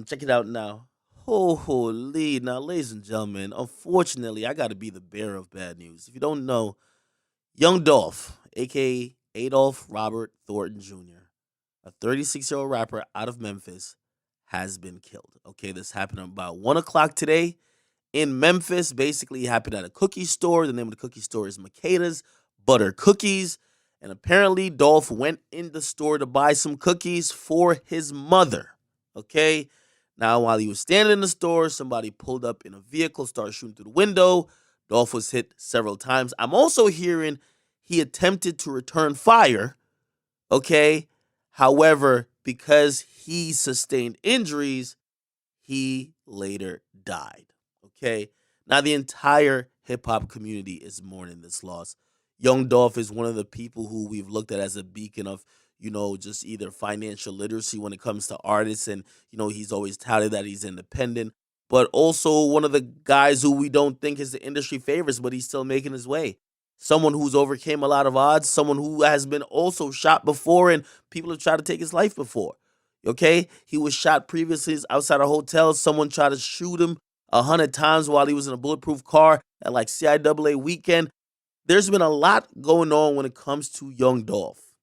check it out now. Holy. Now, ladies and gentlemen, unfortunately, I got to be the bearer of bad news. If you don't know, young Dolph, aka Adolph Robert Thornton Jr., a 36-year-old rapper out of Memphis, has been killed. Okay, this happened about 1 o'clock today in Memphis. Basically, it happened at a cookie store. The name of the cookie store is Makeda's Butter Cookies. And apparently, Dolph went in the store to buy some cookies for his mother. Okay. Now, while he was standing in the store, somebody pulled up in a vehicle, started shooting through the window. Dolph was hit several times. I'm also hearing he attempted to return fire. Okay. However, because he sustained injuries, he later died. Okay. Now, the entire hip hop community is mourning this loss. Young Dolph is one of the people who we've looked at as a beacon of, just either financial literacy when it comes to artists. And, he's always touted that he's independent, but also one of the guys who we don't think is the industry favorites, but he's still making his way. Someone who's overcame a lot of odds, someone who has been also shot before and people have tried to take his life before. Okay, he was shot previously outside a hotel. Someone tried to shoot him 100 times while he was in a bulletproof car at like CIAA weekend. There's been a lot going on when it comes to young Dolph,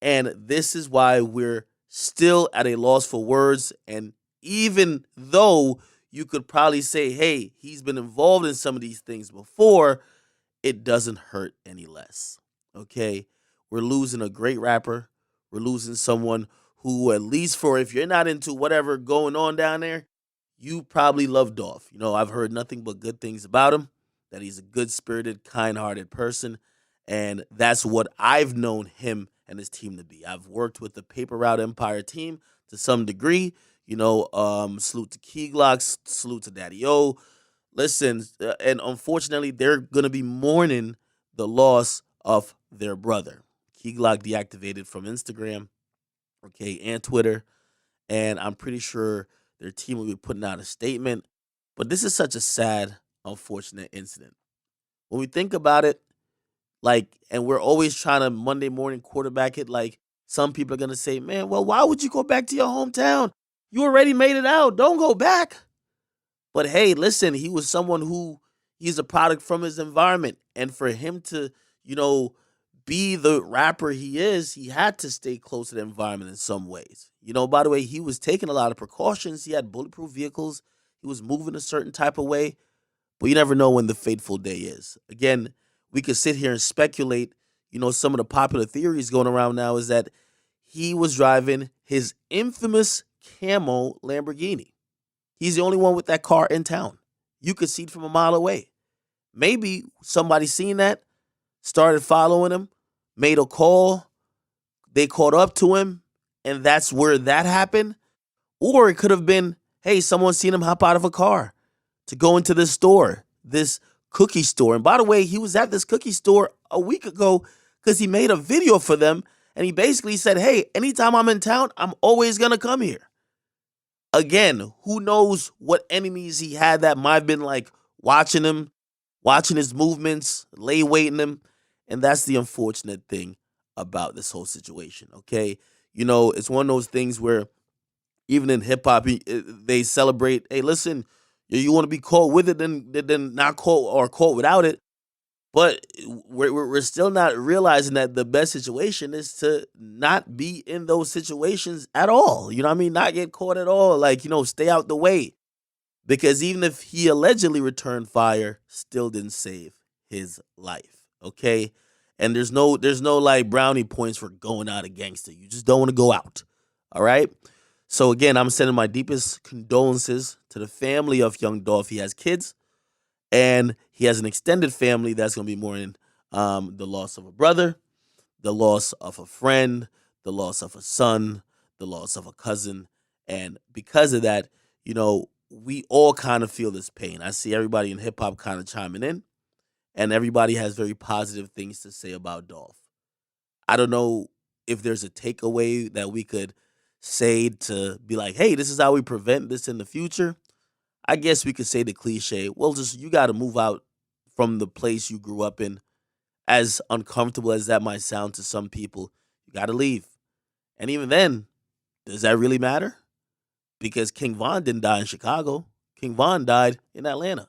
and this is why we're still at a loss for words. And even though you could probably say, hey, he's been involved in some of these things before, it doesn't hurt any less. Okay, we're losing a great rapper. We're losing someone who, at least for if you're not into whatever going on down there, you probably love Dolph. I've heard nothing but good things about him, that he's a good spirited, kind hearted person. And that's what I've known him and his team to be. I've worked with the Paper Route Empire team to some degree. Salute to Key Glocks, salute to Daddy O. Listen, and unfortunately, they're going to be mourning the loss of their brother. Key Glock deactivated from Instagram, okay, and Twitter. And I'm pretty sure their team will be putting out a statement. But this is such a sad, unfortunate incident. When we think about it, and we're always trying to Monday morning quarterback it, some people are going to say, man, well, why would you go back to your hometown? You already made it out. Don't go back. But hey, listen, he was someone who he's a product from his environment. And for him to, you know, be the rapper he is, he had to stay close to the environment in some ways. By the way, he was taking a lot of precautions. He had bulletproof vehicles. He was moving a certain type of way. But you never know when the fateful day is. Again, we could sit here and speculate. Some of the popular theories going around now is that he was driving his infamous camo Lamborghini. He's the only one with that car in town. You could see it from a mile away. Maybe somebody seen that, started following him, made a call, they caught up to him, and that's where that happened. Or it could have been, hey, someone seen him hop out of a car to go into this store, this cookie store. And by the way, he was at this cookie store a week ago because he made a video for them. And he basically said, hey, anytime I'm in town, I'm always going to come here. Again, who knows what enemies he had that might have been watching him, watching his movements, lay waiting him. And that's the unfortunate thing about this whole situation, okay? It's one of those things where even in hip hop, they celebrate, hey, listen, you want to be caught with it, then not caught or caught without it. But we're still not realizing that the best situation is to not be in those situations at all. You know what I mean? Not get caught at all. Stay out the way. Because even if he allegedly returned fire, still didn't save his life. Okay? And there's no brownie points for going out a gangster. You just don't want to go out. All right? So again, I'm sending my deepest condolences to the family of young Dolph. He has kids. And he has an extended family that's going to be mourning the loss of a brother, the loss of a friend, the loss of a son, the loss of a cousin. And because of that, we all kind of feel this pain. I see everybody in hip hop kind of chiming in, and everybody has very positive things to say about Dolph. I don't know if there's a takeaway that we could say to be like, hey, this is how we prevent this in the future. I guess we could say the cliche, well, just you got to move out from the place you grew up in. As uncomfortable as that might sound to some people, you got to leave. And even then, does that really matter? because King Von didn't die in Chicago. King Von died in Atlanta.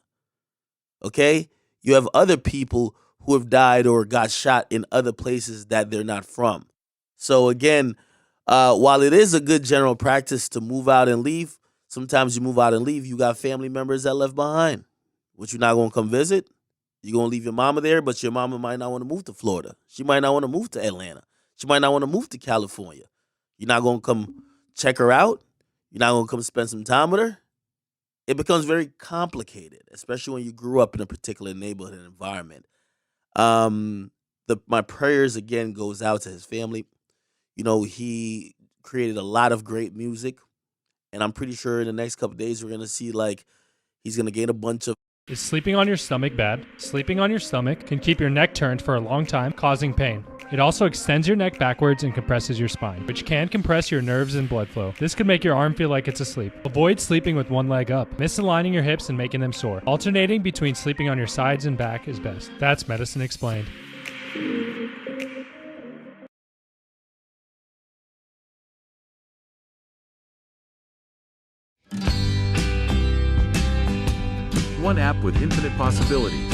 Okay? You have other people who have died or got shot in other places that they're not from. So again, while it is a good general practice to move out and leave, sometimes you move out and leave, you got family members that left behind, which you're not gonna come visit. You're gonna leave your mama there, but your mama might not want to move to Florida. She might not want to move to Atlanta. She might not want to move to California. You're not gonna come check her out. You're not gonna come spend some time with her. It becomes very complicated, especially when you grew up in a particular neighborhood and environment. My prayers again goes out to his family. He created a lot of great music, and I'm pretty sure in the next couple days we're gonna see like he's gonna gain a bunch of. Is sleeping on your stomach bad? Sleeping on your stomach can keep your neck turned for a long time, causing pain. It also extends your neck backwards and compresses your spine, which can compress your nerves and blood flow. This could make your arm feel like it's asleep. Avoid sleeping with one leg up, misaligning your hips and making them sore. Alternating between sleeping on your sides and back is best. That's Medicine Explained. One app with infinite possibilities.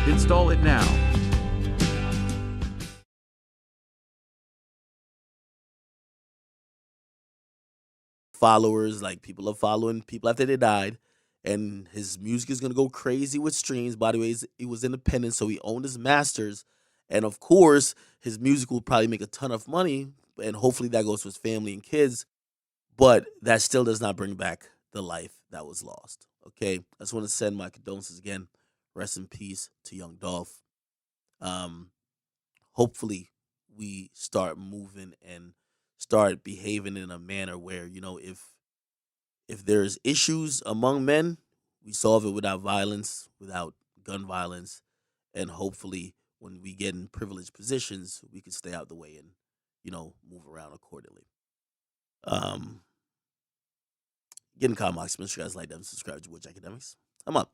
Install it now. Followers, like people are following people after they died, and his music is gonna go crazy with streams. By the way, he was independent, so he owned his masters, and of course, his music will probably make a ton of money, and hopefully that goes to his family and kids. But that still does not bring back the life that was lost. Okay, I just want to send my condolences again. Rest in peace to young Dolph. Um, Hopefully, we start moving and start behaving in a manner where if there's issues among men, we solve it without violence, without gun violence, and hopefully, when we get in privileged positions, we can stay out the way and move around accordingly. Um, Getting Kyle Mox, make sure you guys like them, subscribe to Which Academics. I'm up.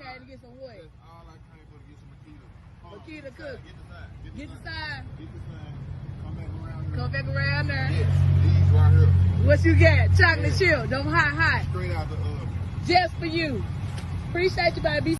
came to get some what? That's all I came for, to get some Makita. Makita cook. Get the side. Get the side. Get the side. Come back around here. Come back around there. Yes, these right here. What you got? Chocolate chip. Them hot. Straight out the Just for you. Appreciate you, baby.